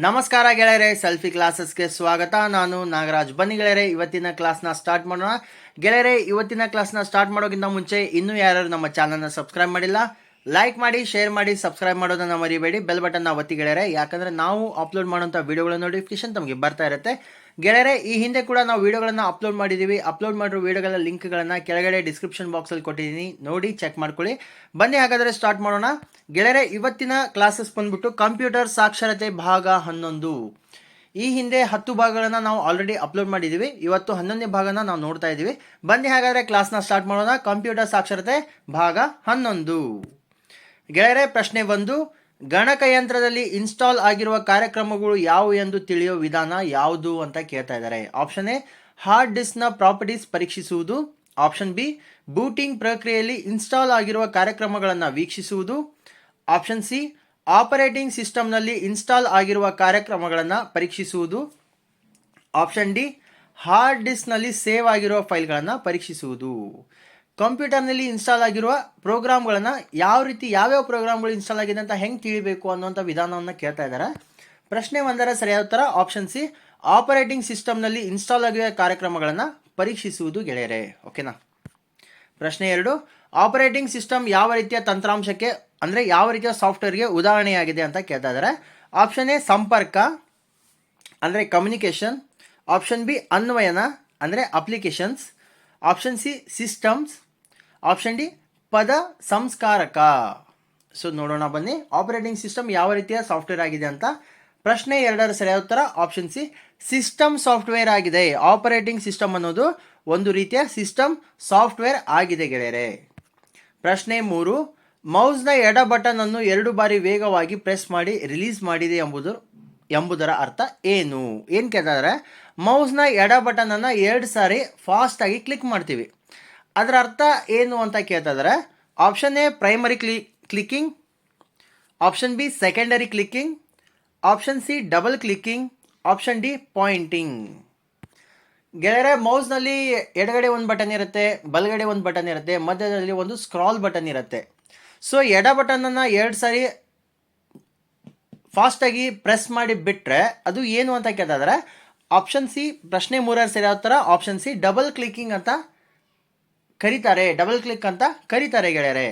ನಮಸ್ಕಾರ ಗೆಳೆಯರೆ, ಸೆಲ್ಫಿ ಕ್ಲಾಸಸ್ಗೆ ಸ್ವಾಗತ. ನಾನು ನಾಗರಾಜ್. ಬನ್ನಿ ಗೆಳೆಯರೆ, ಇವತ್ತಿನ ಕ್ಲಾಸ್ನ ಸ್ಟಾರ್ಟ್ ಮಾಡೋಣ. ಗೆಳೆಯರೆ, ಇವತ್ತಿನ ಕ್ಲಾಸ್ನ ಸ್ಟಾರ್ಟ್ ಮಾಡೋಕ್ಕಿಂತ ಮುಂಚೆ ಇನ್ನೂ ಯಾರು ನಮ್ಮ ಚಾನಲ್ನ ಸಬ್ಸ್ಕ್ರೈಬ್ ಮಾಡಿಲ್ಲ, ಲೈಕ್ ಮಾಡಿ, ಶೇರ್ ಮಾಡಿ, ಸಬ್ಸ್ಕ್ರೈಬ್ ಮಾಡೋದನ್ನ ಮರಿಬೇಡಿ. ಬೆಲ್ ಬಟನ್ನ ಒತ್ತಿ ಗೆಳೆಯರೆ, ಯಾಕಂದ್ರೆ ನಾವು ಅಪ್ಲೋಡ್ ಮಾಡುವಂಥ ವಿಡಿಯೋಗಳ ನೋಟಿಫಿಕೇಶನ್ ತಮಗೆ ಬರ್ತಾ ಇರುತ್ತೆ. ಗೆಳೆಯರೆ, ಈ ಹಿಂದೆ ಕೂಡ ನಾವು ವಿಡಿಯೋಗಳನ್ನು ಅಪ್ಲೋಡ್ ಮಾಡಿದ್ದೀವಿ. ಅಪ್ಲೋಡ್ ಮಾಡಿರೋ ವಿಡಿಯೋಗಳ ಲಿಂಕ್ಗಳನ್ನು ಕೆಳಗಡೆ ಡಿಸ್ಕ್ರಿಪ್ಷನ್ ಬಾಕ್ಸಲ್ಲಿ ಕೊಟ್ಟಿದ್ದೀನಿ, ನೋಡಿ ಚೆಕ್ ಮಾಡ್ಕೊಳ್ಳಿ. ಬನ್ನಿ ಹಾಗಾದರೆ ಸ್ಟಾರ್ಟ್ ಮಾಡೋಣ. ಗೆಳೆಯರೆ, ಇವತ್ತಿನ ಕ್ಲಾಸಸ್ ಬಂದ್ಬಿಟ್ಟು ಕಂಪ್ಯೂಟರ್ ಸಾಕ್ಷರತೆ ಭಾಗ 11. ಈ ಹಿಂದೆ 10 ಭಾಗಗಳನ್ನು ನಾವು ಆಲ್ರೆಡಿ ಅಪ್ಲೋಡ್ ಮಾಡಿದ್ದೀವಿ. ಇವತ್ತು 11ನೇ ಭಾಗನ ನಾವು ನೋಡ್ತಾ ಇದ್ದೀವಿ. ಬನ್ನಿ ಹಾಗಾದರೆ ಕ್ಲಾಸ್ನ ಸ್ಟಾರ್ಟ್ ಮಾಡೋಣ. ಕಂಪ್ಯೂಟರ್ ಸಾಕ್ಷರತೆ ಭಾಗ 11. ಗೆಳೆಯರೆ, ಪ್ರಶ್ನೆ 1. ಗಣಕಯಂತ್ರದಲ್ಲಿ ಇನ್ಸ್ಟಾಲ್ ಆಗಿರುವ ಕಾರ್ಯಕ್ರಮಗಳು ಯಾವುವು ಎಂದು ತಿಳಿಯುವ ವಿಧಾನ ಯಾವುದು ಅಂತ ಕೇಳ್ತಾ ಇದ್ದಾರೆ. ಆಪ್ಷನ್ ಎ, ಹಾರ್ಡ್ ಡಿಸ್ಕ್ನ ಪ್ರಾಪರ್ಟೀಸ್ ಪರೀಕ್ಷಿಸುವುದು. ಆಪ್ಷನ್ ಬಿ, ಬೂಟಿಂಗ್ ಪ್ರಕ್ರಿಯೆಯಲ್ಲಿ ಇನ್ಸ್ಟಾಲ್ ಆಗಿರುವ ಕಾರ್ಯಕ್ರಮಗಳನ್ನು ವೀಕ್ಷಿಸುವುದು. ಆಪ್ಷನ್ ಸಿ, ಆಪರೇಟಿಂಗ್ ಸಿಸ್ಟಮ್ನಲ್ಲಿ ಇನ್ಸ್ಟಾಲ್ ಆಗಿರುವ ಕಾರ್ಯಕ್ರಮಗಳನ್ನು ಪರೀಕ್ಷಿಸುವುದು. ಆಪ್ಷನ್ ಡಿ, ಹಾರ್ಡ್ ಡಿಸ್ಕ್ನಲ್ಲಿ ಸೇವ್ ಆಗಿರುವ ಫೈಲ್ಗಳನ್ನು ಪರೀಕ್ಷಿಸುವುದು. ಕಂಪ್ಯೂಟರ್ನಲ್ಲಿ ಇನ್ಸ್ಟಾಲ್ ಆಗಿರುವ ಪ್ರೋಗ್ರಾಮ್ಗಳನ್ನು ಯಾವ್ಯಾವ ಪ್ರೋಗ್ರಾಮ್ಗಳು ಇನ್ಸ್ಟಾಲ್ ಆಗಿದೆ ಅಂತ ಹೆಂಗೆ ತಿಳಿಬೇಕು ಅನ್ನೋಂಥ ವಿಧಾನವನ್ನು ಕೇಳ್ತಾ ಇದ್ದಾರೆ. ಪ್ರಶ್ನೆ 1ರ ಸರಿಯಾದ ಉತ್ತರ ಆಪ್ಷನ್ ಸಿ, ಆಪರೇಟಿಂಗ್ ಸಿಸ್ಟಮ್ನಲ್ಲಿ ಇನ್ಸ್ಟಾಲ್ ಆಗಿರುವ ಕಾರ್ಯಕ್ರಮಗಳನ್ನು ಪರೀಕ್ಷಿಸುವುದು ಗೆಳೆಯರೆ. ಓಕೆನಾ. ಪ್ರಶ್ನೆ 2. ಆಪರೇಟಿಂಗ್ ಸಿಸ್ಟಮ್ ಯಾವ ರೀತಿಯ ತಂತ್ರಾಂಶಕ್ಕೆ ಅಂದರೆ ಯಾವ ರೀತಿಯ ಸಾಫ್ಟ್ವೇರ್ಗೆ ಉದಾಹರಣೆಯಾಗಿದೆ ಅಂತ ಕೇಳ್ತಾ ಇದ್ದಾರೆ. ಆಪ್ಷನ್ ಎ, ಸಂಪರ್ಕ ಅಂದರೆ ಕಮ್ಯುನಿಕೇಷನ್. ಆಪ್ಷನ್ ಬಿ, ಅನ್ವಯನ ಅಂದರೆ applications. Option C, systems. Option D, ಪದ ಸಂಸ್ಕಾರಕ. ಸೊ ನೋಡೋಣ ಬನ್ನಿ, ಆಪರೇಟಿಂಗ್ ಸಿಸ್ಟಮ್ ಯಾವ ರೀತಿಯ ಸಾಫ್ಟ್ವೇರ್ ಆಗಿದೆ ಅಂತ. ಪ್ರಶ್ನೆ 2ರ ಸರಿಯಾದ ಉತ್ತರ ಆಪ್ಷನ್ ಸಿ, ಸಿಸ್ಟಮ್ ಸಾಫ್ಟ್ವೇರ್ ಆಗಿದೆ. ಆಪರೇಟಿಂಗ್ ಸಿಸ್ಟಮ್ ಅನ್ನೋದು ಒಂದು ರೀತಿಯ ಸಿಸ್ಟಮ್ ಸಾಫ್ಟ್ವೇರ್ ಆಗಿದೆ ಗೆಳೆಯರೆ. ಪ್ರಶ್ನೆ 3. ಮೌಸ್ನ ಎಡ ಬಟನ್ ಅನ್ನು 2 ಬಾರಿ ವೇಗವಾಗಿ ಪ್ರೆಸ್ ಮಾಡಿ ರಿಲೀಸ್ ಮಾಡಿದೆ ಎಂಬುದರ ಅರ್ಥ ಏನು ಕೇಳ್ತಾರೆ. ಮೌಸ್ನ ಎಡ ಬಟನ್ ಅನ್ನು 2 ಸಾರಿ ಫಾಸ್ಟ್ ಆಗಿ ಕ್ಲಿಕ್ ಮಾಡ್ತೀವಿ, ಅದರ ಅರ್ಥ ಏನು ಅಂತ ಕೇಳ್ತಾ ಇದ್ದಾರೆ. Option A, primary clicking. Option B, secondary clicking. Option C, double clicking. Option D, pointing. ಗೆಳೆಯರೆ, ಮೌಸ್ನಲ್ಲಿ ಎಡಗಡೆ ಒಂದು ಬಟನ್ ಇರುತ್ತೆ, ಬಲಗಡೆ ಒಂದು ಬಟನ್ ಇರುತ್ತೆ, ಮಧ್ಯದಲ್ಲಿ ಒಂದು ಸ್ಕ್ರಾಲ್ ಬಟನ್ ಇರುತ್ತೆ. ಸೊ ಎಡ ಬಟನನ್ನು 2 ಸಾರಿ ಫಾಸ್ಟಾಗಿ ಪ್ರೆಸ್ ಮಾಡಿ ಬಿಟ್ಟರೆ ಅದು ಏನು ಅಂತ ಕೇಳ್ತಾ ಇದ್ದಾರೆ. ಆಪ್ಷನ್ ಸಿ, ಪ್ರಶ್ನೆ 3ರ ಸರಿಯಾದ ಉತ್ತರ ಆಪ್ಷನ್ ಸಿ, ಡಬಲ್ ಕ್ಲಿಕ್ಕಿಂಗ್ ಅಂತ ಕರೀತಾರೆ, ಡಬಲ್ ಕ್ಲಿಕ್ ಅಂತ ಕರೀತಾರೆ ಗೆಳೆಯರೆ.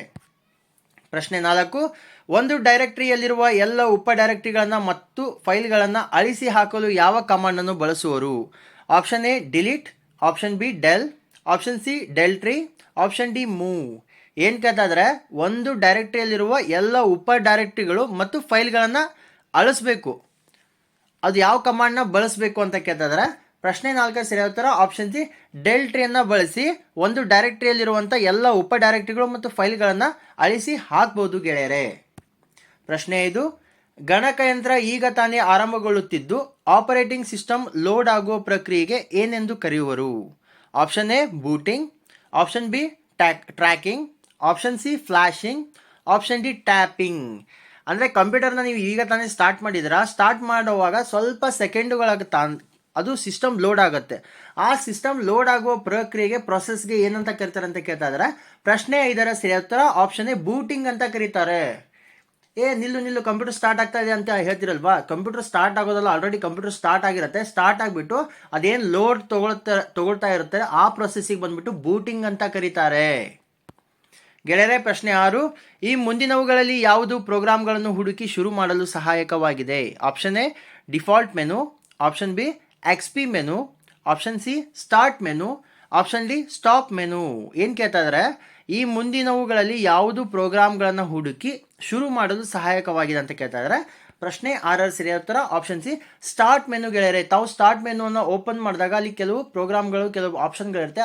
ಪ್ರಶ್ನೆ 4. ಒಂದು ಡೈರೆಕ್ಟರಿಯಲ್ಲಿರುವ ಎಲ್ಲ ಉಪ ಡೈರೆಕ್ಟರಿಗಳನ್ನು ಮತ್ತು ಫೈಲ್ಗಳನ್ನು ಅಳಿಸಿ ಹಾಕಲು ಯಾವ ಕಮಾಂಡನ್ನು ಬಳಸುವರು. Option A, delete. Option B, del. Option C, deltree. Option D, move. ಏನು ಕೇಳ್ತಾ ಇದ್ದಾರೆ, ಒಂದು ಡೈರೆಕ್ಟರಿಯಲ್ಲಿರುವ ಎಲ್ಲ ಉಪ ಡೈರೆಕ್ಟರಿಗಳು ಮತ್ತು ಫೈಲ್ಗಳನ್ನು ಅಳಿಸ್ಬೇಕು, ಅದು ಯಾವ ಕಮಾಂಡ್ನ ಬಳಸಬೇಕು ಅಂತ ಕೇಳ್ತಾ ಇದ್ದಾರೆ. ಪ್ರಶ್ನೆ 4ರ ಸರಿಯಾದ ಉತ್ತರ ಆಪ್ಷನ್ ಸಿ, ಡೆಲ್ಟ್ರಿಯನ್ನು ಬಳಸಿ ಒಂದು ಡೈರೆಕ್ಟರಿಯಲ್ಲಿರುವಂಥ ಎಲ್ಲ ಉಪ ಡೈರೆಕ್ಟರಿಗಳು ಮತ್ತು ಫೈಲ್ಗಳನ್ನು ಅಳಿಸಿ ಹಾಕ್ಬೋದು ಗೆಳೆಯರೆ. ಪ್ರಶ್ನೆ 5. ಗಣಕಯಂತ್ರ ಈಗ ತಾನೇ ಆರಂಭಗೊಳ್ಳುತ್ತಿದ್ದು ಆಪರೇಟಿಂಗ್ ಸಿಸ್ಟಮ್ ಲೋಡ್ ಆಗುವ ಪ್ರಕ್ರಿಯೆಗೆ ಏನೆಂದು ಕರೆಯುವರು. Option A, booting. Option B, tracking. Option C, flashing. Option D, tapping. ಅಂದರೆ ಕಂಪ್ಯೂಟರ್ನ ನೀವು ಈಗ ತಾನೇ ಸ್ಟಾರ್ಟ್ ಮಾಡಿದ್ರೆ ಸ್ಟಾರ್ಟ್ ಮಾಡುವಾಗ ಸ್ವಲ್ಪ ಸೆಕೆಂಡುಗಳಾಗುತ್ತೆ, ಅದು ಸಿಸ್ಟಮ್ ಲೋಡ್ ಆಗುತ್ತೆ. ಆ ಸಿಸ್ಟಮ್ ಲೋಡ್ ಆಗುವ ಪ್ರಕ್ರಿಯೆಗೆ ಪ್ರೊಸೆಸ್ಗೆ ಏನಂತ ಕರೀತಾರೆ ಅಂತ ಕೇಳ್ತಾ ಇದ್ದಾರೆ. ಪ್ರಶ್ನೆ 5ರ ಸರಿಯಾದ ಉತ್ತರ ಆಪ್ಷನ್ ಎ, ಬೂಟಿಂಗ್ ಅಂತ ಕರೀತಾರೆ. ನಿಲ್ಲು ಕಂಪ್ಯೂಟರ್ ಸ್ಟಾರ್ಟ್ ಆಗ್ತಾ ಇದೆ ಅಂತ ಹೇಳ್ತಿರಲ್ವಾ, ಕಂಪ್ಯೂಟರ್ ಸ್ಟಾರ್ಟ್ ಆಗೋದಲ್ಲ, ಆಲ್ರೆಡಿ ಕಂಪ್ಯೂಟರ್ ಸ್ಟಾರ್ಟ್ ಆಗಿರುತ್ತೆ. ಸ್ಟಾರ್ಟ್ ಆಗಿಬಿಟ್ಟು ಅದೇನು ಲೋಡ್ ತಗೊಳ್ತಾ ಇರುತ್ತೆ ಆ ಪ್ರೊಸೆಸ್ಸಿಗೆ ಬಂದ್ಬಿಟ್ಟು ಬೂಟಿಂಗ್ ಅಂತ ಕರೀತಾರೆ ಗೆಳೆಯರೆ. ಪ್ರಶ್ನೆ 6. ಈ ಮುಂದಿನವುಗಳಲ್ಲಿ ಯಾವುದು ಪ್ರೋಗ್ರಾಮ್ಗಳನ್ನು ಹುಡುಕಿ ಶುರು ಮಾಡಲು ಸಹಾಯಕವಾಗಿದೆ. Option A, default menu. Option B, XP menu. Option C, start menu. Option D, stop menu. ಏನು ಕೇಳ್ತಾ ಇದ್ದಾರೆ, ಈ ಮುಂದಿನವುಗಳಲ್ಲಿ ಯಾವುದು ಪ್ರೋಗ್ರಾಮ್ಗಳನ್ನು ಹುಡುಕಿ ಶುರು ಮಾಡಲು ಸಹಾಯಕವಾಗಿದೆ ಅಂತ ಕೇಳ್ತಾ ಇದ್ದಾರೆ. ಪ್ರಶ್ನೆ 6ರ ಸರಿಯಾದ ಉತ್ತರ ಆಪ್ಷನ್ ಸಿ, ಸ್ಟಾರ್ಟ್ ಮೆನು ಗೆಳೆಯರೆ. ತಾವು ಸ್ಟಾರ್ಟ್ ಮೆನುವನ್ನು ಓಪನ್ ಮಾಡಿದಾಗ ಅಲ್ಲಿ ಕೆಲವು ಪ್ರೋಗ್ರಾಮ್ಗಳು, ಕೆಲವು ಆಪ್ಷನ್ಗಳಿರುತ್ತೆ,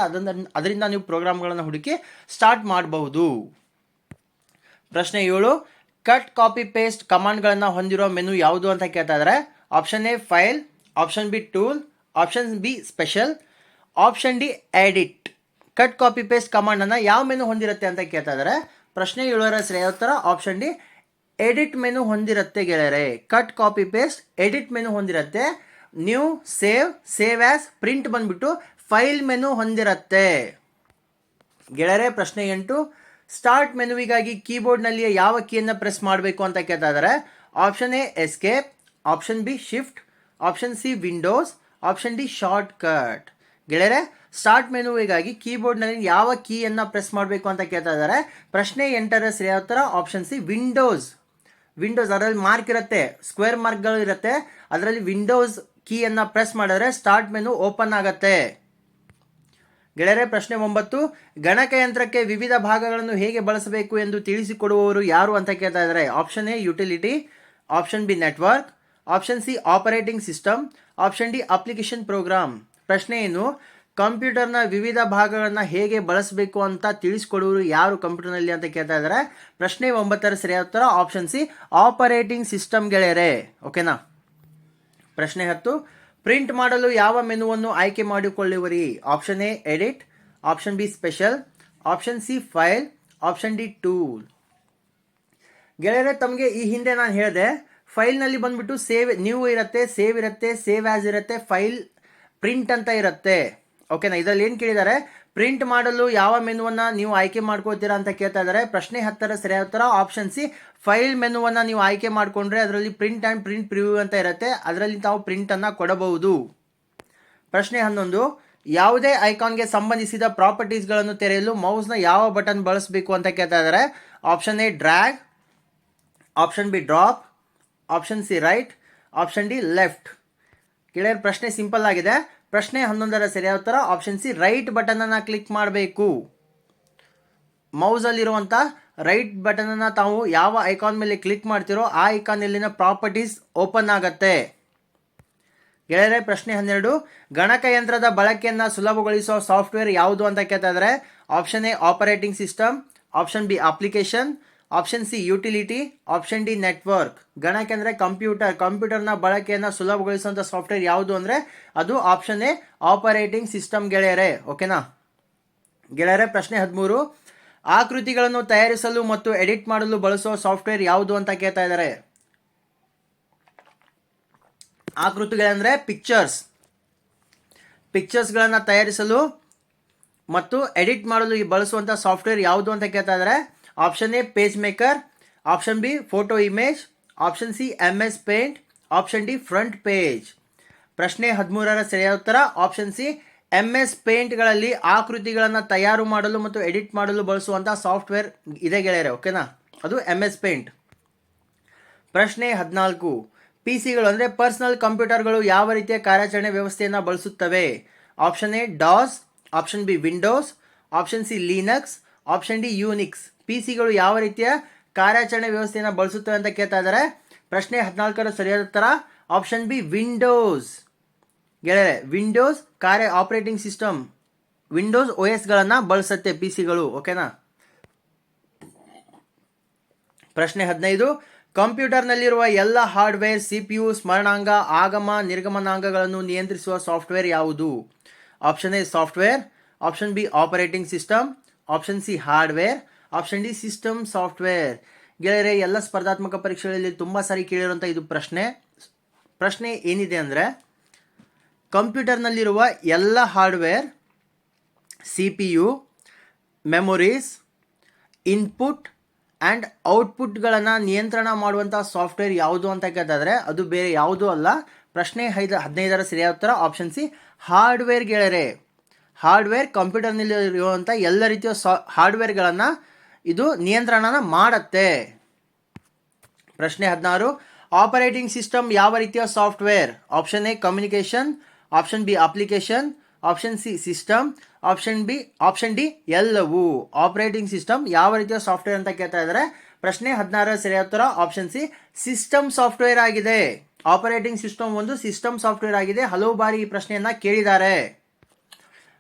ಅದರಿಂದ ನೀವು ಪ್ರೋಗ್ರಾಮ್ಗಳನ್ನು ಹುಡುಕಿ ಸ್ಟಾರ್ಟ್ ಮಾಡಬಹುದು. ಪ್ರಶ್ನೆ 7. ಕಟ್, ಕಾಪಿ, ಪೇಸ್ಟ್ ಕಮಾಂಡ್ಗಳನ್ನು ಹೊಂದಿರುವ ಮೆನು ಯಾವುದು ಅಂತ ಕೇಳ್ತಾ ಇದ್ದಾರೆ. Option A, file. Option B, tool. Option B, special. Option D, edit. Cut, copy, paste ಕಮಾಂಡನ್ನು ಯಾವ ಮೆನು ಹೊಂದಿರುತ್ತೆ ಅಂತ ಕೇಳ್ತಾ ಇದ್ದಾರೆ. ಪ್ರಶ್ನೆ 7ರ ಸರಿಯಾದ ಉತ್ತರ ಆಪ್ಷನ್ ಡಿ, ಎಡಿಟ್ ಮೆನು ಹೊಂದಿರುತ್ತೆ ಗೆಳೆಯರೆ. Cut, copy, paste edit menu ಹೊಂದಿರುತ್ತೆ. ನ್ಯೂ, ಸೇವ್ ಆಸ್, ಪ್ರಿಂಟ್ ಬಂದ್ಬಿಟ್ಟು ಫೈಲ್ ಮೆನು ಹೊಂದಿರುತ್ತೆ ಗೆಳೆಯರೆ. ಪ್ರಶ್ನೆ 8. ಸ್ಟಾರ್ಟ್ ಮೆನುವಿಗಾಗಿ ಕೀಬೋರ್ಡ್ನಲ್ಲಿ ಯಾವ ಕೀಯನ್ನು ಪ್ರೆಸ್ ಮಾಡಬೇಕು ಅಂತ ಕೇಳ್ತಾ ಇದ್ದಾರೆ. Option A, escape. Option B shift, option C windows, option D short cut. ಗೆಳೆಯರೆ, ಸ್ಟಾರ್ಟ್ ಮೆನುವಿಗಾಗಿ ಕೀಬೋರ್ಡ್ನಲ್ಲಿ ಯಾವ ಕೀಯನ್ನು ಪ್ರೆಸ್ ಮಾಡಬೇಕು ಅಂತ ಕೇಳ್ತಾ ಇದ್ದಾರೆ. ಪ್ರಶ್ನೆ 8ರ ಸರಿಯಾದ ಉತ್ತರ ಆಪ್ಷನ್ ಸಿ ವಿಂಡೋಸ್. ವಿಂಡೋಸ್, ಅದರಲ್ಲಿ ಮಾರ್ಕ್ ಇರುತ್ತೆ, ಸ್ಕ್ವೇರ್ ಮಾರ್ಕ್ಗಳು ಇರುತ್ತೆ, ಅದರಲ್ಲಿ ವಿಂಡೋಸ್ ಕೀಯನ್ನು ಪ್ರೆಸ್ ಮಾಡಿದ್ರೆ ಸ್ಟಾರ್ಟ್ ಮೆನು ಓಪನ್ ಆಗುತ್ತೆ. ಗೆಳೆಯರೆ, ಪ್ರಶ್ನೆ 9, ಗಣಕಯಂತ್ರಕ್ಕೆ ವಿವಿಧ ಭಾಗಗಳನ್ನು ಹೇಗೆ ಬಳಸಬೇಕು ಎಂದು ತಿಳಿಸಿಕೊಡುವವರು ಯಾರು ಅಂತ ಕೇಳ್ತಾ ಇದ್ದಾರೆ. Option A utility, option B network, option C operating system, option D application program. ಪ್ರಶ್ನೆ ಏನು, ಕಂಪ್ಯೂಟರ್ನ ವಿವಿಧ ಭಾಗಗಳನ್ನು ಹೇಗೆ ಬಳಸಬೇಕು ಅಂತ ತಿಳಿಸ್ಕೊಡುವರು ಯಾರು ಕಂಪ್ಯೂಟರ್ನಲ್ಲಿ ಅಂತ ಕೇಳ್ತಾ ಇದ್ದಾರೆ. ಪ್ರಶ್ನೆ 9ರ ಸರಿಯಾದ ಉತ್ತರ ಆಪ್ಷನ್ ಸಿ ಆಪರೇಟಿಂಗ್ ಸಿಸ್ಟಮ್. ಗೆಳೆಯರೆ, ಓಕೆನಾ. ಪ್ರಶ್ನೆ 10, ಪ್ರಿಂಟ್ ಮಾಡಲು ಯಾವ ಮೆನುವನ್ನು ಆಯ್ಕೆ ಮಾಡಿಕೊಳ್ಳುವರಿ. Option A edit, option B special, option C file, option D tool. ಗೆಳೆಯರೆ, ತಮಗೆ ಈ ಹಿಂದೆ ನಾನು ಹೇಳಿದೆ, ಫೈಲ್ನಲ್ಲಿ ಬಂದ್ಬಿಟ್ಟು ಸೇವ್ ನ್ಯೂ ಇರುತ್ತೆ, ಸೇವ್ ಇರುತ್ತೆ, ಸೇವ್ ಆ್ಯಸ್ ಇರುತ್ತೆ, ಫೈಲ್ ಪ್ರಿಂಟ್ ಅಂತ ಇರುತ್ತೆ. ಓಕೆನಾ. ಇದರಲ್ಲಿ ಏನು ಕೇಳಿದ್ದಾರೆ, ಪ್ರಿಂಟ್ ಮಾಡಲು ಯಾವ ಮೆನುವನ್ನು ನೀವು ಆಯ್ಕೆ ಮಾಡ್ಕೋತೀರಾ ಅಂತ ಕೇಳ್ತಾ ಇದ್ದಾರೆ. ಪ್ರಶ್ನೆ 10ರ ಸರಿಯಾದ ಉತ್ತರ ಆಪ್ಷನ್ ಸಿ ಫೈಲ್ ಮೆನುವನ್ನು ನೀವು ಆಯ್ಕೆ ಮಾಡಿಕೊಂಡ್ರೆ ಅದರಲ್ಲಿ ಪ್ರಿಂಟ್ ಆ್ಯಂಡ್ ಪ್ರಿಂಟ್ ಪ್ರಿವ್ಯೂ ಅಂತ ಇರುತ್ತೆ, ಅದರಲ್ಲಿ ತಾವು ಪ್ರಿಂಟನ್ನು ಕೊಡಬಹುದು. ಪ್ರಶ್ನೆ 11, ಯಾವುದೇ ಐಕಾನ್ಗೆ ಸಂಬಂಧಿಸಿದ ಪ್ರಾಪರ್ಟೀಸ್ಗಳನ್ನು ತೆರೆಯಲು ಮೌಸ್ನ ಯಾವ ಬಟನ್ ಬಳಸಬೇಕು ಅಂತ ಕೇಳ್ತಾ ಇದ್ದಾರೆ. Option A drag, option B drop, option C right, option D left. ಗೆಳೆಯರ, ಪ್ರಶ್ನೆ ಸಿಂಪಲ್ ಆಗಿದೆ. ಪ್ರಶ್ನೆ 11ರ ಸರಿಯಾದ ಉತ್ತರ ಆಪ್ಷನ್ ಸಿ ರೈಟ್ ಬಟನನ್ನು ಕ್ಲಿಕ್ ಮಾಡಬೇಕು. ಮೌಸಲ್ಲಿರುವಂಥ ರೈಟ್ ಬಟನನ್ನು ತಾವು ಯಾವ ಐಕಾನ್ ಮೇಲೆ ಕ್ಲಿಕ್ ಮಾಡ್ತಿರೋ ಆ ಐಕಾನ್ನಲ್ಲಿನ ಪ್ರಾಪರ್ಟೀಸ್ ಓಪನ್ ಆಗುತ್ತೆ. ಗೆಳೆಯರೆ, ಪ್ರಶ್ನೆ 12, ಗಣಕಯಂತ್ರದ ಬಳಕೆಯನ್ನು ಸುಲಭಗೊಳಿಸುವ ಸಾಫ್ಟ್ವೇರ್ ಯಾವುದು ಅಂತ ಕೇಳ್ತಾ ಇದ್ದಾರೆ. Option A operating system, option B application, option C utility, option D network. ಗಣಕ ಅಂದರೆ ಕಂಪ್ಯೂಟರ್ನ ಬಳಕೆಯನ್ನು ಸುಲಭಗೊಳಿಸುವಂಥ ಸಾಫ್ಟ್ವೇರ್ ಯಾವುದು ಅಂದರೆ ಅದು ಆಪ್ಷನ್ ಎ ಆಪರೇಟಿಂಗ್ ಸಿಸ್ಟಮ್. ಗೆಳೆಯರೆ, ಓಕೆನಾ. ಗೆಳೆಯರೆ, ಪ್ರಶ್ನೆ 13, ಆಕೃತಿಗಳನ್ನು ತಯಾರಿಸಲು ಮತ್ತು ಎಡಿಟ್ ಮಾಡಲು ಬಳಸುವ ಸಾಫ್ಟ್ವೇರ್ ಯಾವುದು ಅಂತ ಕೇಳ್ತಾ ಇದ್ದಾರೆ. ಆಕೃತಿಗಳಂದರೆ ಪಿಕ್ಚರ್ಸ್ಗಳನ್ನು ತಯಾರಿಸಲು ಮತ್ತು ಎಡಿಟ್ ಮಾಡಲು ಬಳಸುವಂಥ ಸಾಫ್ಟ್ವೇರ್ ಯಾವುದು ಅಂತ ಕೇಳ್ತಾ ಇದ್ದಾರೆ. Option A page maker, option B photo image, option C MS paint, option D front page. ಪ್ರಶ್ನೆ 13ರ ಸರಿಯಾದ ಉತ್ತರ ಆಪ್ಷನ್ ಸಿ MS ಪೇಂಟ್ಗಳಲ್ಲಿ ಆಕೃತಿಗಳನ್ನು ತಯಾರು ಮಾಡಲು ಮತ್ತು ಎಡಿಟ್ ಮಾಡಲು ಬಳಸುವಂಥ ಸಾಫ್ಟ್ವೇರ್ ಇದೆ ಗೆಳೆಯರೆ, ಓಕೆನಾ. ಅದು MS ಪೇಂಟ್. ಪ್ರಶ್ನೆ 14, PCಗಳು ಅಂದರೆ ಪರ್ಸನಲ್ ಕಂಪ್ಯೂಟರ್ಗಳು ಯಾವ ರೀತಿಯ ಕಾರ್ಯಾಚರಣೆ ವ್ಯವಸ್ಥೆಯನ್ನು ಬಳಸುತ್ತವೆ. Option A DOS, option B Windows, option C Linux, option D Unix. PCಗಳು ಯಾವ ರೀತಿಯ ಕಾರ್ಯಾಚರಣೆ ವ್ಯವಸ್ಥೆಯನ್ನು ಬಳಸುತ್ತವೆ ಅಂತ ಕೇಳ್ತಾ ಇದ್ದಾರೆ. ಪ್ರಶ್ನೆ 14ರ ಸರಿಯಾದ ಉತ್ತರ ಆಪ್ಷನ್ ಬಿ ವಿಂಡೋಸ್. ಗೆಳೆಯರೆ, ವಿಂಡೋಸ್ ಆಪರೇಟಿಂಗ್ ಸಿಸ್ಟಮ್, ವಿಂಡೋಸ್ OSಗಳನ್ನು ಬಳಸುತ್ತೆ PCಗಳು, ಓಕೆನಾ. ಪ್ರಶ್ನೆ 15, ಕಂಪ್ಯೂಟರ್ನಲ್ಲಿರುವ ಎಲ್ಲ ಹಾರ್ಡ್ವೇರ್, CPU, ಸ್ಮರಣಾಂಗ, ಆಗಮ ನಿರ್ಗಮನಾಂಗಗಳನ್ನು ನಿಯಂತ್ರಿಸುವ ಸಾಫ್ಟ್ವೇರ್ ಯಾವುದು. Option A software, option B operating system, option C hardware, option D system software. ಗೆಳೆಯರೆ, ಎಲ್ಲ ಸ್ಪರ್ಧಾತ್ಮಕ ಪರೀಕ್ಷೆಗಳಲ್ಲಿ ತುಂಬ ಸಾರಿ ಕೇಳಿರುವಂಥ ಇದು ಪ್ರಶ್ನೆ ಏನಿದೆ ಅಂದರೆ, ಕಂಪ್ಯೂಟರ್ನಲ್ಲಿರುವ ಎಲ್ಲ hardware, CPU, memories, input and ಔಟ್ಪುಟ್ಗಳನ್ನು ನಿಯಂತ್ರಣ ಮಾಡುವಂಥ ಸಾಫ್ಟ್ವೇರ್ ಯಾವುದು ಅಂತ ಕೇಳ್ತಾಯಿದ್ರೆ ಅದು ಬೇರೆ ಯಾವುದೂ ಅಲ್ಲ. ಪ್ರಶ್ನೆ 15ರ ಸರಿಯಾದ ಉತ್ತರ ಆಪ್ಷನ್ ಸಿ ಹಾರ್ಡ್ವೇರ್. ಗೆಳೆಯರೆ, ಹಾರ್ಡ್ವೇರ್ ಕಂಪ್ಯೂಟರ್ನಲ್ಲಿರುವಂಥ ಎಲ್ಲ ರೀತಿಯ ಹಾರ್ಡ್ವೇರ್ಗಳನ್ನು ಇದು ನಿಯಂತ್ರಣನ ಮಾಡುತ್ತೆ. ಪ್ರಶ್ನೆ 16, ಆಪರೇಟಿಂಗ್ ಸಿಸ್ಟಮ್ ಯಾವ ರೀತಿಯ software. Option A communication, option B application, option C system, option D ಎಲ್ಲವೂ. ಆಪರೇಟಿಂಗ್ ಸಿಸ್ಟಮ್ ಯಾವ ರೀತಿಯ ಸಾಫ್ಟ್ವೇರ್ ಅಂತ ಕೇಳ್ತಾ ಇದ್ದಾರೆ. ಪ್ರಶ್ನೆ 16ರ ಸರಿಯಾದ ಉತ್ತರ ಆಪ್ಷನ್ ಸಿ ಸಿಸ್ಟಮ್ ಸಾಫ್ಟ್ವೇರ್ ಆಗಿದೆ. ಆಪರೇಟಿಂಗ್ ಸಿಸ್ಟಮ್ ಒಂದು ಸಿಸ್ಟಮ್ ಸಾಫ್ಟ್ವೇರ್ ಆಗಿದೆ. ಹಲವು ಬಾರಿ ಈ ಪ್ರಶ್ನೆಯನ್ನು ಕೇಳಿದ್ದಾರೆ.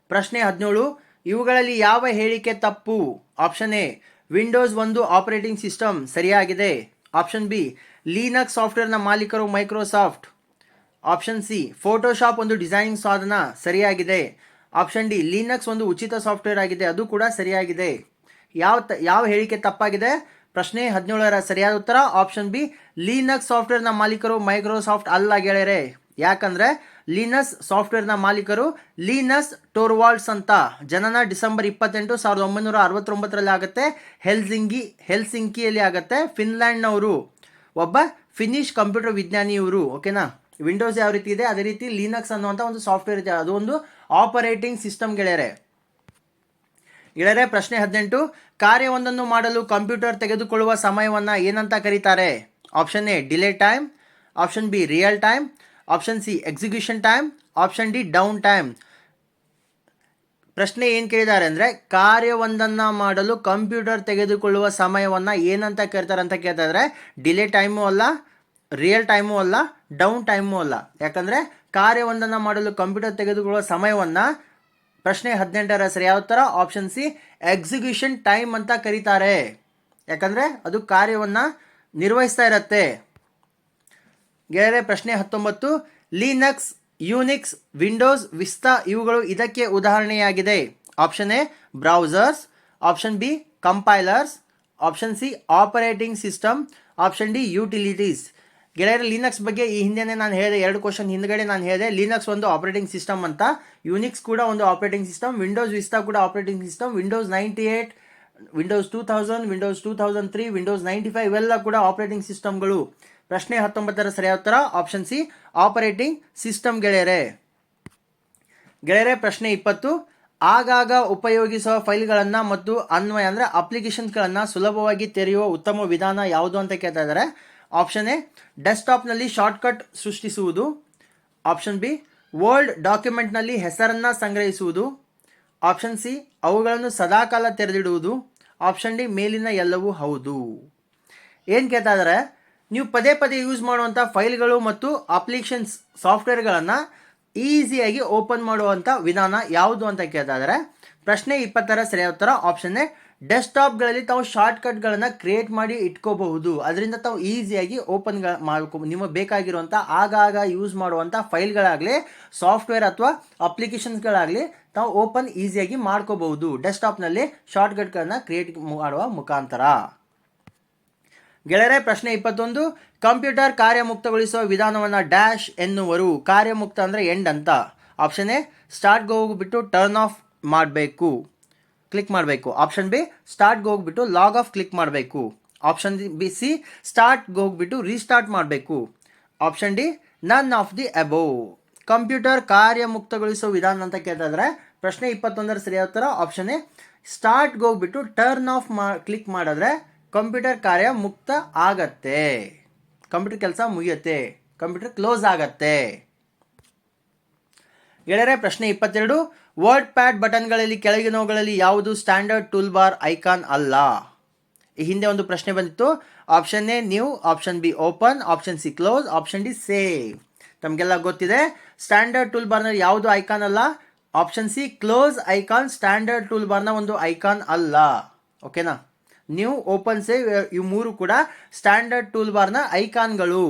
ಪ್ರಶ್ನೆ 17, ಇವುಗಳಲ್ಲಿ ಯಾವ ಹೇಳಿಕೆ ತಪ್ಪು. ಆಪ್ಷನ್ ಎ ವಿಂಡೋಸ್ ಒಂದು ಆಪರೇಟಿಂಗ್ ಸಿಸ್ಟಮ್, ಸರಿಯಾಗಿದೆ. ಆಪ್ಷನ್ ಬಿ ಲಿನಕ್ಸ್ ಸಾಫ್ಟ್ವೇರ್ನ ಮಾಲೀಕರು ಮೈಕ್ರೋಸಾಫ್ಟ್. ಆಪ್ಷನ್ ಸಿ ಫೋಟೋಶಾಪ್ ಒಂದು ಡಿಸೈನಿಂಗ್ ಸಾಧನ, ಸರಿಯಾಗಿದೆ. ಆಪ್ಷನ್ ಡಿ ಲಿನಕ್ಸ್ ಒಂದು ಉಚಿತ ಸಾಫ್ಟ್ವೇರ್ ಆಗಿದೆ, ಅದು ಕೂಡ ಸರಿಯಾಗಿದೆ. ಯಾವ ಹೇಳಿಕೆ ತಪ್ಪಾಗಿದೆ. ಪ್ರಶ್ನೆ 17ರ ಸರಿಯಾದ ಉತ್ತರ ಆಪ್ಷನ್ ಬಿ ಲಿನಕ್ಸ್ ಸಾಫ್ಟ್ವೇರ್ನ ಮಾಲೀಕರು ಮೈಕ್ರೋಸಾಫ್ಟ್ ಅಲ್ಲ ಗೆಳೆಯರೆ. ಯಾಕಂದರೆ ಲಿನಕ್ಸ್ ಸಾಫ್ಟ್ವೇರ್ನ ಮಾಲೀಕರು ಲಿನಸ್ ಟೋರ್ವಾಲ್ಡ್ಸ್ ಅಂತ. ಜನನ ಡಿಸೆಂಬರ್ 28, 1969ರಲ್ಲಿ ಆಗುತ್ತೆ. ಹೆಲ್ಸಿಂಕಿಯಲ್ಲಿ ಆಗುತ್ತೆ. ಫಿನ್ಲ್ಯಾಂಡ್ನವರು, ಒಬ್ಬ ಫಿನಿಶ್ ಕಂಪ್ಯೂಟರ್ ವಿಜ್ಞಾನಿ ಇವರು. ಓಕೆನಾ, ವಿಂಡೋಸ್ ಯಾವ ರೀತಿ ಇದೆ ಅದೇ ರೀತಿ ಲಿನಕ್ಸ್ ಅನ್ನುವಂಥ ಒಂದು ಸಾಫ್ಟ್ವೇರ್ ಇದೆ, ಅದು ಒಂದು ಆಪರೇಟಿಂಗ್ ಸಿಸ್ಟಮ್ ಗೆಳೆಯರೆ. ಪ್ರಶ್ನೆ 18, ಕಾರ್ಯವೊಂದನ್ನು ಮಾಡಲು ಕಂಪ್ಯೂಟರ್ ತೆಗೆದುಕೊಳ್ಳುವ ಸಮಯವನ್ನು ಏನಂತ ಕರೀತಾರೆ? Option A delay time, option B real time, option C execution time, option D down time. ಪ್ರಶ್ನೆ ಏನು ಕೇಳಿದ್ದಾರೆ ಅಂದರೆ, ಕಾರ್ಯವೊಂದನ್ನು ಮಾಡಲು ಕಂಪ್ಯೂಟರ್ ತೆಗೆದುಕೊಳ್ಳುವ ಸಮಯವನ್ನು ಏನಂತ ಕೇಳ್ತಾರೆ ಅಂತ ಕೇಳ್ತಾ ಇದ್ದಾರೆ. ಡಿಲೇ ಟೈಮು ಅಲ್ಲ, ರಿಯಲ್ ಟೈಮು ಅಲ್ಲ, ಡೌನ್ ಟೈಮು ಅಲ್ಲ. ಯಾಕಂದರೆ ಕಾರ್ಯವೊಂದನ್ನು ಮಾಡಲು ಕಂಪ್ಯೂಟರ್ ತೆಗೆದುಕೊಳ್ಳುವ ಸಮಯವನ್ನು ಪ್ರಶ್ನೆ 18ರ ಸರಿಯಾದ ಉತ್ತರ ಆಪ್ಷನ್ ಸಿ ಎಕ್ಸಿಕ್ಯೂಷನ್ ಟೈಮ್ ಅಂತ ಕರೀತಾರೆ. ಯಾಕಂದರೆ ಅದು ಕಾರ್ಯವನ್ನು ನಿರ್ವಹಿಸ್ತಾ ಇರತ್ತೆ. ಗೆಳೆಯರೆ ಪ್ರಶ್ನೆ 19, ಲಿನಕ್ಸ್, ಯೂನಿಕ್ಸ್, ವಿಂಡೋಸ್, ವಿಸ್ತಾ ಇವುಗಳು ಇದಕ್ಕೆ ಉದಾಹರಣೆಯಾಗಿದೆ. Option A browsers, option B compilers, option C operating system, option D utilities. ಗೆಳೆಯರೆ ಲಿನಕ್ಸ್ ಬಗ್ಗೆ ಈ ಹಿಂದೆನೇ ನಾನು ಹೇಳಿದೆ, 2 ಕ್ವಶನ್ ಹಿಂದ್ಗಡೆ ನಾನು ಹೇಳಿದೆ. ಲಿನಕ್ಸ್ ಒಂದು ಆಪರೇಟಿಂಗ್ ಸಿಸ್ಟಮ್ ಅಂತ, ಯೂನಿಕ್ಸ್ ಕೂಡ ಒಂದು ಆಪರೇಟಿಂಗ್ ಸಿಸ್ಟಮ್, ವಿಂಡೋಸ್ ವಿಸ್ತಾ ಕೂಡ operating system, Windows 98, Windows 2000, Windows 2003, Windows 95 ಇವೆಲ್ಲ ಕೂಡ ಆಪರೇಟಿಂಗ್ ಸಿಸ್ಟಮ್ಗಳು. ಪ್ರಶ್ನೆ 19ರ ಸರಿಯಾದ ಉತ್ತರ ಆಪ್ಷನ್ ಸಿ ಆಪರೇಟಿಂಗ್ ಸಿಸ್ಟಮ್ ಗೆಳೆಯರೆ. ಪ್ರಶ್ನೆ 20, ಆಗಾಗ ಉಪಯೋಗಿಸುವ ಫೈಲ್ಗಳನ್ನು ಮತ್ತು ಅನ್ವಯ ಅಂದರೆ ಅಪ್ಲಿಕೇಶನ್ಸ್ಗಳನ್ನು ಸುಲಭವಾಗಿ ತೆರೆಯುವ ಉತ್ತಮ ವಿಧಾನ ಯಾವುದು ಅಂತ ಕೇಳ್ತಾ ಇದ್ದಾರೆ. ಆಪ್ಷನ್ ಎ ಡೆಸ್ಕ್ಟಾಪ್ನಲ್ಲಿ ಶಾರ್ಟ್ಕಟ್ ಸೃಷ್ಟಿಸುವುದು, ಆಪ್ಷನ್ ಬಿ ವರ್ಡ್ ಡಾಕ್ಯುಮೆಂಟ್ನಲ್ಲಿ ಹೆಸರನ್ನು ಸಂಗ್ರಹಿಸುವುದು, ಆಪ್ಷನ್ ಸಿ ಅವುಗಳನ್ನು ಸದಾಕಾಲ ತೆರೆದಿಡುವುದು, ಆಪ್ಷನ್ ಡಿ ಮೇಲಿನ ಎಲ್ಲವೂ ಹೌದು. ಏನು ಕೇಳ್ತಾ ಇದ್ದಾರೆ, ನೀವು ಪದೇ ಪದೇ ಯೂಸ್ ಮಾಡುವಂಥ ಫೈಲ್ಗಳು ಮತ್ತು ಅಪ್ಲಿಕೇಶನ್ಸ್ ಸಾಫ್ಟ್ವೇರ್ಗಳನ್ನು ಈಸಿಯಾಗಿ ಓಪನ್ ಮಾಡುವಂಥ ವಿಧಾನ ಯಾವುದು ಅಂತ ಕೇಳ್ತಾ ಇದ್ದಾರೆ. ಪ್ರಶ್ನೆ 20ರ ಸರಿಯಾದ ಉತ್ತರ ಆಪ್ಷನ್ ಎ ಡೆಸ್ಕ್ಟಾಪ್ಗಳಲ್ಲಿ ತಾವು ಶಾರ್ಟ್ಕಟ್ಗಳನ್ನು ಕ್ರಿಯೇಟ್ ಮಾಡಿ ಇಟ್ಕೋಬಹುದು. ಅದರಿಂದ ತಾವು ಈಸಿಯಾಗಿ ಓಪನ್ ನಿಮಗೆ ಬೇಕಾಗಿರುವಂಥ ಆಗಾಗ ಯೂಸ್ ಮಾಡುವಂಥ ಫೈಲ್ಗಳಾಗಲಿ ಸಾಫ್ಟ್ವೇರ್ ಅಥವಾ ಅಪ್ಲಿಕೇಶನ್ಸ್ಗಳಾಗಲಿ ತಾವು ಓಪನ್ ಈಸಿಯಾಗಿ ಮಾಡ್ಕೋಬಹುದು ಡೆಸ್ಕ್ಟಾಪ್ನಲ್ಲಿ ಶಾರ್ಟ್ಕಟ್ಗಳನ್ನು ಕ್ರಿಯೇಟ್ ಮಾಡುವ ಮುಖಾಂತರ. ಗೆಳೆಯರೆ ಪ್ರಶ್ನೆ 21, ಕಂಪ್ಯೂಟರ್ ಕಾರ್ಯಮುಕ್ತಗೊಳಿಸುವ ವಿಧಾನವನ್ನು ಡ್ಯಾಶ್ ಎನ್ನುವರು. ಕಾರ್ಯಮುಕ್ತ ಅಂದರೆ ಎಂಡ್ ಅಂತ. ಆಪ್ಷನ್ ಎ ಸ್ಟಾರ್ಟ್ಗೆ ಹೋಗ್ಬಿಟ್ಟು ಟರ್ನ್ ಆಫ್ ಮಾಡಬೇಕು, ಕ್ಲಿಕ್ ಮಾಡಬೇಕು. ಆಪ್ಷನ್ ಬಿ ಸ್ಟಾರ್ಟ್ಗೆ ಹೋಗ್ಬಿಟ್ಟು ಲಾಗ್ ಆಫ್ ಕ್ಲಿಕ್ ಮಾಡಬೇಕು. ಆಪ್ಷನ್ ಬಿ ಸಿ ಸ್ಟಾರ್ಟ್ಗೆ ಹೋಗ್ಬಿಟ್ಟು ರೀಸ್ಟಾರ್ಟ್ ಮಾಡಬೇಕು. Option D none of the above. Computer ಕಾರ್ಯಮುಕ್ತಗೊಳಿಸುವ ವಿಧಾನ ಅಂತ ಕೇಳ್ತಾ ಇದ್ದಾರೆ. ಪ್ರಶ್ನೆ 21ರ ಸರಿಯಾದ ಉತ್ತರ ಆಪ್ಷನ್ ಎ ಸ್ಟಾರ್ಟ್ಗೆ ಹೋಗ್ಬಿಟ್ಟು ಟರ್ನ್ ಆಫ್ ಕ್ಲಿಕ್ ಮಾಡಿದ್ರೆ ಕಂಪ್ಯೂಟರ್ ಕಾರ್ಯ ಮುಕ್ತ ಆಗತ್ತೆ, ಕಂಪ್ಯೂಟರ್ ಕೆಲಸ ಮುಗಿಯುತ್ತೆ, ಕಂಪ್ಯೂಟರ್ ಕ್ಲೋಸ್ ಆಗತ್ತೆ. ಗೆಳೆಯರೆ ಪ್ರಶ್ನೆ 22, ವರ್ಡ್ ಪ್ಯಾಡ್ ಬಟನ್ಗಳಲ್ಲಿ ಕೆಳಗಿನವುಗಳಲ್ಲಿ ಯಾವುದು ಸ್ಟ್ಯಾಂಡರ್ಡ್ ಟೂಲ್ ಬಾರ್ ಐಕಾನ್ ಅಲ್ಲ? ಈ ಹಿಂದೆ ಒಂದು ಪ್ರಶ್ನೆ ಬಂದಿತ್ತು. Option A new, option B open, option C close, option D save. ತಮಗೆಲ್ಲ ಗೊತ್ತಿದೆ ಸ್ಟ್ಯಾಂಡರ್ಡ್ ಟೂಲ್ ಬಾರ್ನಲ್ಲಿ ಯಾವುದು ಐಕಾನ್ ಅಲ್ಲ. Option C close icon standard tool ಬಾರ್ನ ಒಂದು ಐಕಾನ್ ಅಲ್ಲ. ಓಕೆನಾ, ನ್ಯೂ, ಓಪನ್, ಸೇವ್ ಇವು 3 ಕೂಡ ಸ್ಟ್ಯಾಂಡರ್ಡ್ ಟೂಲ್ ಬಾರ್ನ ಐಕಾನ್ಗಳು.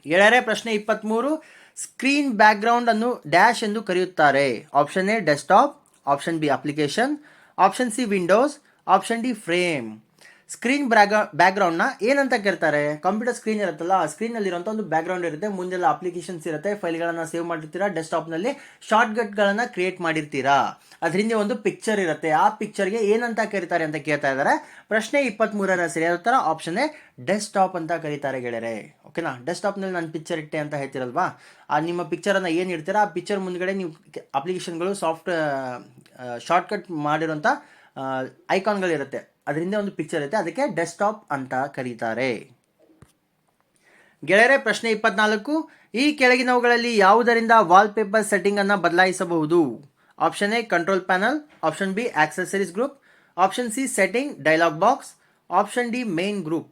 ಗೆಳೆಯರೆ ಪ್ರಶ್ನೆ 23, ಸ್ಕ್ರೀನ್ ಬ್ಯಾಕ್ಗ್ರೌಂಡ್ ಅನ್ನು ಡ್ಯಾಶ್ ಎಂದು ಕರೆಯುತ್ತಾರೆ. Option A desktop, option B application, option C windows, option D frame. Screen ಬ್ಯಾಕ್ಗ್ರೌಂಡ್ನ ಏನಂತ ಕರೀತಾರೆ? ಕಂಪ್ಯೂಟರ್ ಸ್ಕ್ರೀನ್ ಇರುತ್ತಲ್ಲ, ಆ ಸ್ಕ್ರೀನಲ್ಲಿರುವಂಥ ಒಂದು ಬ್ಯಾಕ್ಗ್ರೌಂಡ್ ಇರುತ್ತೆ, ಮುಂದೆಲ್ಲ ಅಪ್ಲಿಕೇಶನ್ಸ್ ಇರುತ್ತೆ, ಫೈಲ್ಗಳನ್ನು ಸೇವ್ ಮಾಡಿರ್ತೀರಾ, ಡೆಸ್ಕ್ಟಾಪ್ನಲ್ಲಿ ಶಾರ್ಟ್ಕಟ್ಗಳನ್ನು ಕ್ರಿಯೇಟ್ ಮಾಡಿರ್ತೀರಾ, ಅದ್ರ ಹಿಂದೆ ಒಂದು ಪಿಕ್ಚರ್ ಇರುತ್ತೆ, ಆ ಪಿಕ್ಚರ್ಗೆ ಏನಂತ ಕರೀತಾರೆ ಅಂತ ಕೇಳ್ತಾ ಇದ್ದಾರೆ. ಪ್ರಶ್ನೆ 23ರ ಸರಿಯಾದ ಉತ್ತರ ಆಪ್ಷನ್ ಎ ಡೆಸ್ಕ್ಟಾಪ್ ಅಂತ ಕರೀತಾರೆ ಗೆಳೆಯರೆ. ಓಕೆನಾ, ಡೆಸ್ಕ್ಟಾಪ್ನಲ್ಲಿ ನಾನು ಪಿಕ್ಚರ್ ಇಟ್ಟೆ ಅಂತ ಹೇಳ್ತಿರಲ್ವಾ, ಆ ನಿಮ್ಮ ಪಿಕ್ಚರನ್ನು ಏನು ಇಡ್ತೀರಾ ಆ ಪಿಕ್ಚರ್ ಮುಂದ್ಗಡೆ ನೀವು ಅಪ್ಲಿಕೇಶನ್ಗಳು ಶಾರ್ಟ್ಕಟ್ ಮಾಡಿರೋಂಥ ಐಕಾನ್ಗಳಿರುತ್ತೆ, ಅದರಿಂದ ಒಂದು ಪಿಕ್ಚರ್ ಇರುತ್ತೆ, ಅದಕ್ಕೆ ಡೆಸ್ಕ್ಟಾಪ್ ಅಂತ ಕರೀತಾರೆ. ಗೆಳೆಯರೆ ಪ್ರಶ್ನೆ 24, ಈ ಕೆಳಗಿನವುಗಳಲ್ಲಿ ಯಾವುದರಿಂದ ವಾಲ್ಪೇಪರ್ ಸೆಟ್ಟಿಂಗ್ ಅನ್ನು ಬದಲಾಯಿಸಬಹುದು? Option A control panel, option B accessories group, option C setting dialogue box, option D main group.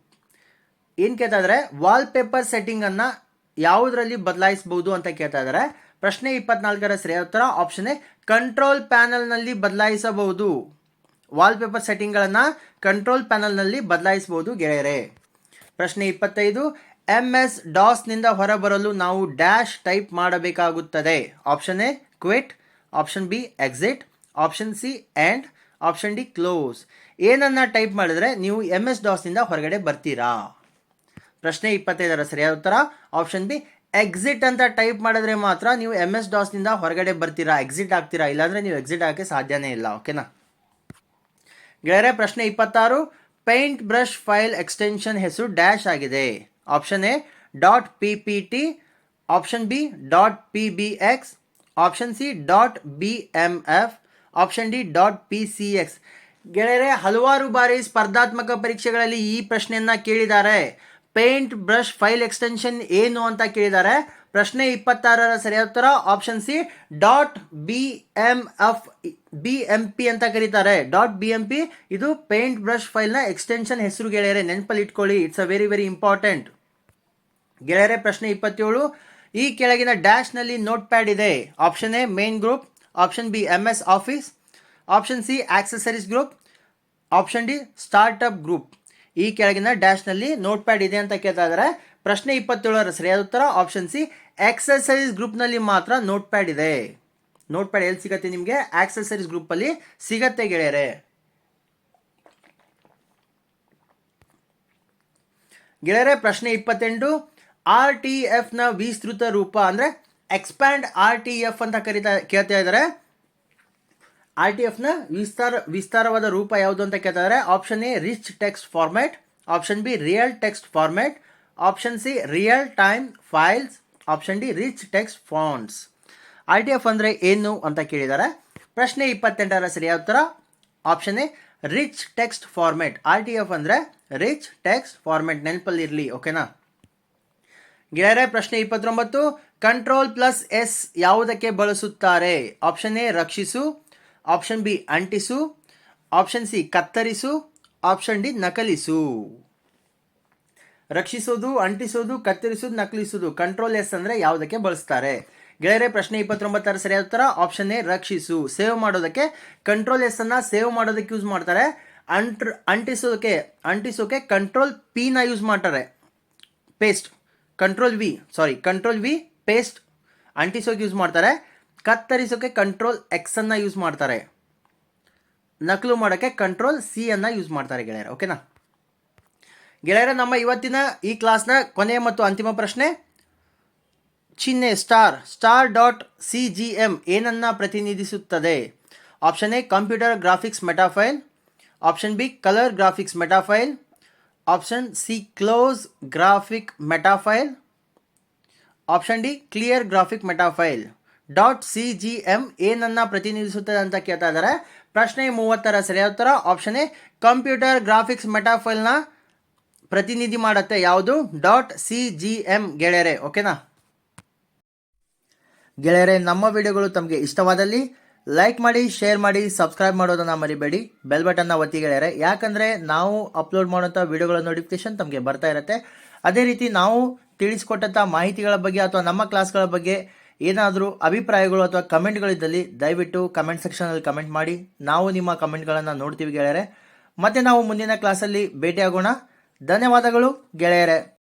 ಏನು ಕೇಳ್ತಾ ಇದ್ದಾರೆ, ವಾಲ್ಪೇಪರ್ ಸೆಟ್ಟಿಂಗ್ ಅನ್ನು ಯಾವುದರಲ್ಲಿ ಬದಲಾಯಿಸಬಹುದು ಅಂತ ಕೇಳ್ತಾ ಇದ್ದಾರೆ. ಪ್ರಶ್ನೆ 24ರ ಸರಿಯಾದ ಉತ್ತರ ಆಪ್ಷನ್ ಎ ಕಂಟ್ರೋಲ್ ಪ್ಯಾನಲ್ನಲ್ಲಿ ಬದಲಾಯಿಸಬಹುದು. ವಾಲ್ಪೇಪರ್ ಸೆಟ್ಟಿಂಗ್ಗಳನ್ನು ಕಂಟ್ರೋಲ್ ಪ್ಯಾನಲ್ನಲ್ಲಿ ಬದಲಾಯಿಸಬಹುದು ಗೆಳೆಯರೆ. ಪ್ರಶ್ನೆ 25, MS DOSನಿಂದ ಹೊರಬರಲು ನಾವು ಡ್ಯಾಶ್ ಟೈಪ್ ಮಾಡಬೇಕಾಗುತ್ತದೆ. Option A quit, option B exit, option C end, option D close. ಏನನ್ನ ಟೈಪ್ ಮಾಡಿದ್ರೆ ನೀವು MS DOSನಿಂದ ಹೊರಗಡೆ ಬರ್ತೀರಾ? ಪ್ರಶ್ನೆ 25ರ ಸರಿಯಾದ ಉತ್ತರ ಆಪ್ಷನ್ ಬಿ ಎಕ್ಸಿಟ್ ಅಂತ ಟೈಪ್ ಮಾಡಿದ್ರೆ ಮಾತ್ರ ನೀವು MS DOSನಿಂದ ಹೊರಗಡೆ ಬರ್ತೀರಾ, ಎಕ್ಸಿಟ್ ಆಗ್ತೀರಾ, ಇಲ್ಲಾಂದರೆ ನೀವು ಎಕ್ಸಿಟ್ ಆಗೋಕ್ಕೆ ಸಾಧ್ಯನೇ ಇಲ್ಲ. ಓಕೆನಾ ಗೆಳೆಯರೆ ಪ್ರಶ್ನೆ 26, ಪೇಂಟ್ ಬ್ರಷ್ ಫೈಲ್ ಎಕ್ಸ್ಟೆನ್ಷನ್ ಹೆಸರು ಡ್ಯಾಶ್ ಆಗಿದೆ. Option A dot PPT, option B dot PBX, option C dot BMF, option D dot PCX. ಗೆಳೆಯರೆ, ಹಲವಾರು ಬಾರಿ ಸ್ಪರ್ಧಾತ್ಮಕ ಪರೀಕ್ಷೆಗಳಲ್ಲಿ ಈ ಪ್ರಶ್ನೆಯನ್ನ ಕೇಳಿದ್ದಾರೆ. ಪೇಂಟ್ ಬ್ರಷ್ ಫೈಲ್ ಎಕ್ಸ್ಟೆನ್ಷನ್ ಏನು ಅಂತ ಕೇಳಿದ್ದಾರೆ. ಪ್ರಶ್ನೆ 26ರ ಸರಿಯಾದ ಉತ್ತರ ಆಪ್ಷನ್ ಸಿ ಡಾಟ್ BMP ಅಂತ ಕರೀತಾರೆ. ಡಾಟ್ BMP ಇದು ಪೇಂಟ್ ಬ್ರಷ್ ಫೈಲ್ನ ಎಕ್ಸ್ಟೆನ್ಷನ್ ಹೆಸರು ಗೆಳೆಯರೆ, ನೆನಪಲ್ಲಿ ಇಟ್ಕೊಳ್ಳಿ. It's a very very important. ಗೆಳೆಯರೆ, ಪ್ರಶ್ನೆ 27, ಈ ಕೆಳಗಿನ ಡ್ಯಾಶ್ನಲ್ಲಿ ನೋಟ್ ಪ್ಯಾಡ್ ಇದೆ. Option A main group, option B MS office, option C accessories group, option D startup group. ಈ ಕೆಳಗಿನ ಡ್ಯಾಶ್ನಲ್ಲಿ ನೋಟ್ ಪ್ಯಾಡ್ ಇದೆ ಅಂತ ಕೇಳ್ತಾ ಇದ್ದಾರೆ. ಪ್ರಶ್ನೆ 27ರ ಸರಿಯಾದ ಉತ್ತರ ಆಪ್ಷನ್ ಸಿ ಆಕ್ಸೆಸರೀಸ್ ಗ್ರೂಪ್ನಲ್ಲಿ ಮಾತ್ರ ನೋಟ್ ಪ್ಯಾಡ್ ಇದೆ. ನೋಟ್ ಪ್ಯಾಡ್ ಎಲ್ಲಿ ಸಿಗತ್ತೆ ನಿಮಗೆ? ಆಕ್ಸೆಸರೀಸ್ ಗ್ರೂಪಲ್ಲಿ ಸಿಗತ್ತೆ ಗೆಳೆಯರೆ. ಗೆಳೆಯರೆ, ಪ್ರಶ್ನೆ 28, RTF ನ ವಿಸ್ತೃತ ರೂಪ ಅಂದ್ರೆ ಎಕ್ಸ್ಪ್ಯಾಂಡ್ RTF ಅಂತ ಕೇಳ್ತಾ ಇದ್ದಾರೆ. RTF ನ ವಿಸ್ತಾರವಾದ ರೂಪ ಯಾವುದು ಅಂತ ಕೇಳ್ತಾ ಇದ್ದಾರೆ. Option A rich text format, option B real text format, option C real time files, option D rich text fonts. RTF ಅಂದ್ರೆ ಏನು ಅಂತ ಕೇಳಿದ್ದಾರೆ. ಪ್ರಶ್ನೆ 28ರ ಸರಿಯಾದ ಉತ್ತರ option A rich text format. RTF ಅಂದ್ರೆ ರಿಚ್ ಟೆಕ್ಸ್ಟ್ ಫಾರ್ಮ್ಯಾಟ್, ನೆನಪಲ್ಲಿ ಇರಲಿ. ಓಕೆನಾ ಗೆಳೆಯರೆ, ಪ್ರಶ್ನೆ 29, Ctrl+S ಯಾವುದಕ್ಕೆ ಬಳಸುತ್ತಾರೆ? ಆಪ್ಷನ್ ಎ ರಕ್ಷಿಸು, ಆಪ್ಷನ್ ಬಿ ಅಂಟಿಸು, ಆಪ್ಷನ್ ಸಿ ಕತ್ತರಿಸು, ಆಪ್ಷನ್ ಡಿ ನಕಲಿಸು. ರಕ್ಷಿಸೋದು, ಅಂಟಿಸೋದು, ಕತ್ತರಿಸೋದು, ನಕಲಿಸೋದು. Ctrl+S ಅಂದ್ರೆ ಯಾವುದಕ್ಕೆ ಬಳಸ್ತಾರೆ? ಗೆಳೆಯರೆ, ಪ್ರಶ್ನೆ 29ರ ಸರಿಯಾದ ಉತ್ತರ ಆಪ್ಷನ್ ಎ ರಕ್ಷಿಸು. ಸೇವ್ ಮಾಡೋದಕ್ಕೆ Ctrl+S ಅನ್ನ ಸೇವ್ ಮಾಡೋದಕ್ಕೆ ಯೂಸ್ ಮಾಡ್ತಾರೆ. ಅಂಟಿಸೋಕೆ Ctrl+P ನ ಯೂಸ್ ಮಾಡ್ತಾರೆ. ಪೇಸ್ಟ್ Ctrl+V ಪೇಸ್ಟ್ ಅಂಟಿಸೋಕೆ ಯೂಸ್ ಮಾಡ್ತಾರೆ. ಕತ್ತರಿಸೋಕೆ Ctrl+X ಅನ್ನ ಯೂಸ್ ಮಾಡ್ತಾರೆ. ನಕಲು ಮಾಡೋಕ್ಕೆ Ctrl+C ಅನ್ನ ಯೂಸ್ ಮಾಡ್ತಾರೆ ಗೆಳೆಯರೆ. ಓಕೆನಾ ಗೆಳೆಯರೆ, ನಮ್ಮ ಇವತ್ತಿನ ಈ ಕ್ಲಾಸ್ನ ಕೊನೆಯ ಮತ್ತು ಅಂತಿಮ ಪ್ರಶ್ನೆ. ಚಿಹ್ನೆ ಸ್ಟಾರ್ ಡಾಟ್ CGM ಏನನ್ನ ಪ್ರತಿನಿಧಿಸುತ್ತದೆ? Option A computer graphics metafile, option B colour graphics metafile, option C close graphic metafile, option D clear graphic metafile. Dot CGM ಏನನ್ನ ಪ್ರತಿನಿಧಿಸುತ್ತದೆ ಅಂತ ಕೇಳ್ತಾ ಇದ್ದಾರೆ. ಪ್ರಶ್ನೆ 30ರ ಸರಿಯಾದ ಉತ್ತರ ಆಪ್ಷನ್ ಎ ಕಂಪ್ಯೂಟರ್ ಗ್ರಾಫಿಕ್ಸ್ ಮೆಟಾಫೈಲ್ನ ಪ್ರತಿನಿಧಿ ಮಾಡುತ್ತೆ. ಯಾವುದು? ಡಾಟ್ CGM ಗೆಳೆಯರೆ. ಓಕೆನಾ ಗೆಳೆಯರೆ, ನಮ್ಮ ವಿಡಿಯೋಗಳು ತಮಗೆ ಇಷ್ಟವಾದಲ್ಲಿ ಲೈಕ್ ಮಾಡಿ, ಶೇರ್ ಮಾಡಿ, ಸಬ್ಸ್ಕ್ರೈಬ್ ಮಾಡೋದನ್ನ ಮರಿಬೇಡಿ. ಬೆಲ್ ಬಟನ್ನ ಒತ್ತಿ ಗೆಳೆಯರೆ, ಯಾಕಂದರೆ ನಾವು ಅಪ್ಲೋಡ್ ಮಾಡುವಂಥ ವಿಡಿಯೋಗಳ ನೋಟಿಫಿಕೇಶನ್ ತಮಗೆ ಬರ್ತಾ ಇರುತ್ತೆ. ಅದೇ ರೀತಿ ನಾವು ತಿಳಿಸ್ಕೊಟ್ಟಂಥ ಮಾಹಿತಿಗಳ ಬಗ್ಗೆ ಅಥವಾ ನಮ್ಮ ಕ್ಲಾಸ್ಗಳ ಬಗ್ಗೆ ಏನಾದರೂ ಅಭಿಪ್ರಾಯಗಳು ಅಥವಾ ಕಮೆಂಟ್ಗಳಿದ್ದಲ್ಲಿ ದಯವಿಟ್ಟು ಕಮೆಂಟ್ ಸೆಕ್ಷನಲ್ಲಿ ಕಮೆಂಟ್ ಮಾಡಿ. ನಾವು ನಿಮ್ಮ ಕಮೆಂಟ್ಗಳನ್ನು ನೋಡ್ತೀವಿ ಗೆಳೆಯರೆ. ಮತ್ತೆ ನಾವು ಮುಂದಿನ ಕ್ಲಾಸಲ್ಲಿ ಭೇಟಿಯಾಗೋಣ. ಧನ್ಯವಾದಗಳು ಗೆಳೆಯರೆ.